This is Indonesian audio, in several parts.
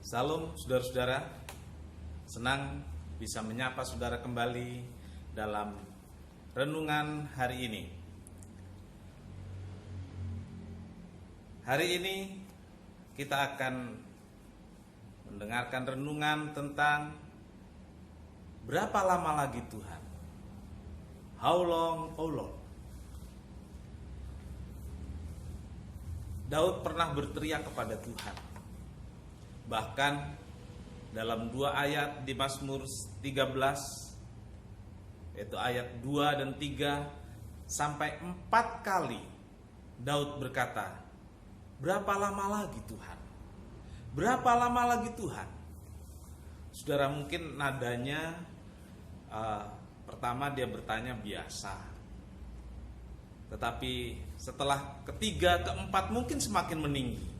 Salam saudara-saudara, senang bisa menyapa saudara kembali dalam renungan hari ini. Hari ini kita akan mendengarkan renungan tentang berapa lama lagi Tuhan? How long, oh Lord? Daud pernah berteriak kepada Tuhan. Bahkan dalam 2 ayat di Mazmur 13, yaitu ayat 2 dan 3, sampai 4 kali Daud berkata, berapa lama lagi Tuhan? Berapa lama lagi Tuhan? Saudara, mungkin nadanya pertama dia bertanya biasa, tetapi setelah ketiga, keempat mungkin semakin meninggi.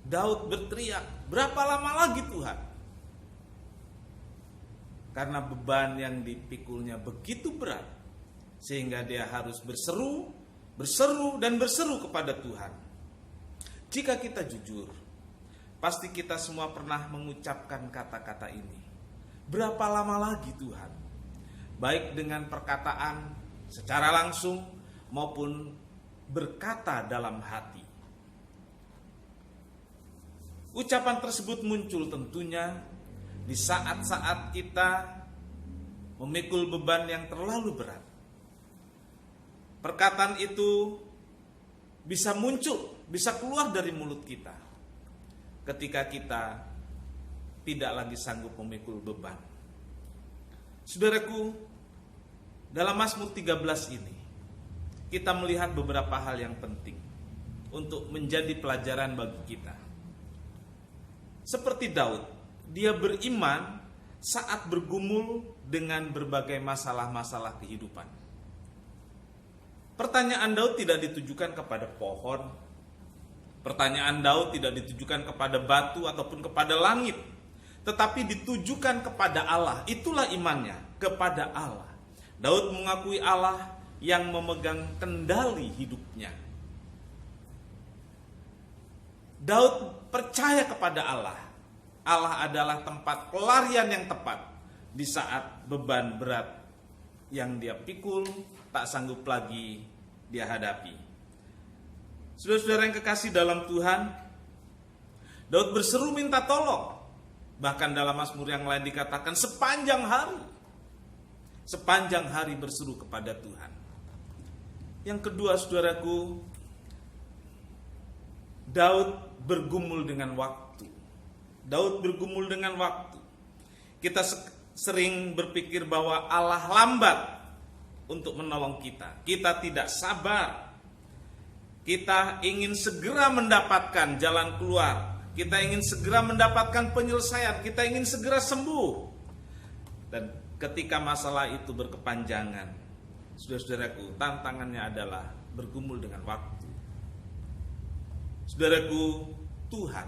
Daud berteriak, berapa lama lagi Tuhan? Karena beban yang dipikulnya begitu berat, sehingga dia harus berseru kepada Tuhan. Jika kita jujur, pasti kita semua pernah mengucapkan kata-kata ini. Berapa lama lagi Tuhan? Baik dengan perkataan secara langsung maupun berkata dalam hati. Ucapan tersebut muncul tentunya di saat-saat kita memikul beban yang terlalu berat. Perkataan itu bisa muncul, bisa keluar dari mulut kita ketika kita tidak lagi sanggup memikul beban. Saudaraku, dalam Mazmur 13 ini kita melihat beberapa hal yang penting untuk menjadi pelajaran bagi kita. Seperti Daud, dia beriman saat bergumul dengan berbagai masalah-masalah kehidupan. Pertanyaan Daud tidak ditujukan kepada pohon. Pertanyaan Daud tidak ditujukan kepada batu ataupun kepada langit, tetapi ditujukan kepada Allah. Itulah imannya, kepada Allah. Daud mengakui Allah yang memegang kendali hidupnya. Daud percaya kepada Allah. Allah adalah tempat pelarian yang tepat di saat beban berat yang dia pikul tak sanggup lagi dia hadapi. Saudara-saudara yang kekasih dalam Tuhan, Daud berseru minta tolong. Bahkan dalam Mazmur yang lain dikatakan sepanjang hari berseru kepada Tuhan. Yang kedua, saudaraku, Daud bergumul dengan waktu. Kita sering berpikir bahwa Allah lambat untuk menolong kita. Kita tidak sabar. Kita ingin segera mendapatkan jalan keluar. Kita ingin segera mendapatkan penyelesaian. Kita ingin segera sembuh. Dan ketika masalah itu berkepanjangan, saudara-saudaraku, tantangannya adalah bergumul dengan waktu. Saudaraku, Tuhan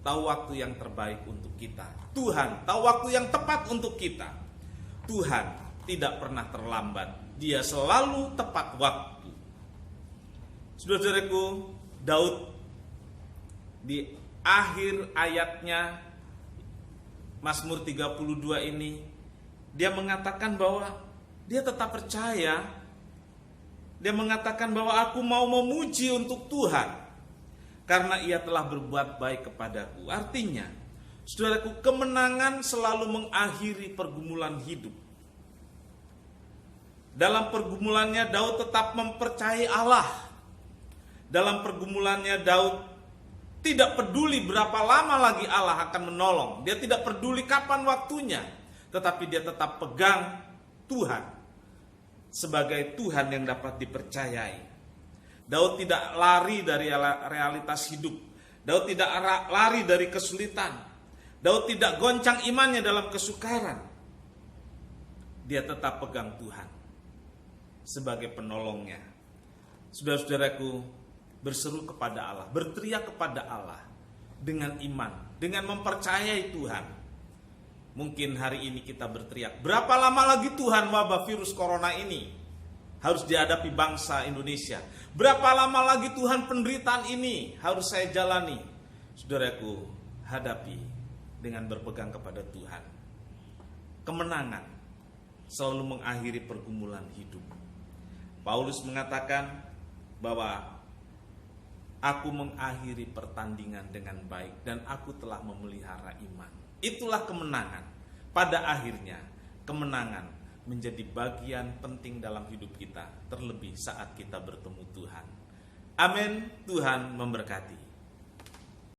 tahu waktu yang terbaik untuk kita. Tuhan tahu waktu yang tepat untuk kita. Tuhan tidak pernah terlambat. Dia selalu tepat waktu. Saudara-saudaraku, Daud di akhir ayatnya Mazmur 32 ini, dia mengatakan bahwa dia tetap percaya. Dia mengatakan bahwa aku mau memuji untuk Tuhan karena ia telah berbuat baik kepadaku. Artinya, saudaraku, kemenangan selalu mengakhiri pergumulan hidup. Dalam pergumulannya Daud tetap mempercayai Allah. Dalam pergumulannya Daud tidak peduli berapa lama lagi Allah akan menolong. Dia tidak peduli kapan waktunya, tetapi dia tetap pegang Tuhan sebagai Tuhan yang dapat dipercayai. Daud tidak lari dari realitas hidup. Daud tidak lari dari kesulitan. Daud tidak goncang imannya dalam kesukaran. Dia tetap pegang Tuhan sebagai penolongnya. Saudara-saudaraku, berseru kepada Allah, berteriak kepada Allah dengan iman, dengan mempercayai Tuhan. Mungkin hari ini kita berteriak, berapa lama lagi Tuhan wabah virus corona ini? harus dihadapi bangsa Indonesia? Berapa lama lagi Tuhan penderitaan ini harus saya jalani? Saudaraku, hadapi dengan berpegang kepada Tuhan. Kemenangan selalu mengakhiri pergumulan hidup. Paulus mengatakan bahwa aku mengakhiri pertandingan dengan baik dan aku telah memelihara iman. Itulah kemenangan. Pada akhirnya, kemenangan menjadi bagian penting dalam hidup kita, terlebih saat kita bertemu Tuhan. Amin. Tuhan memberkati.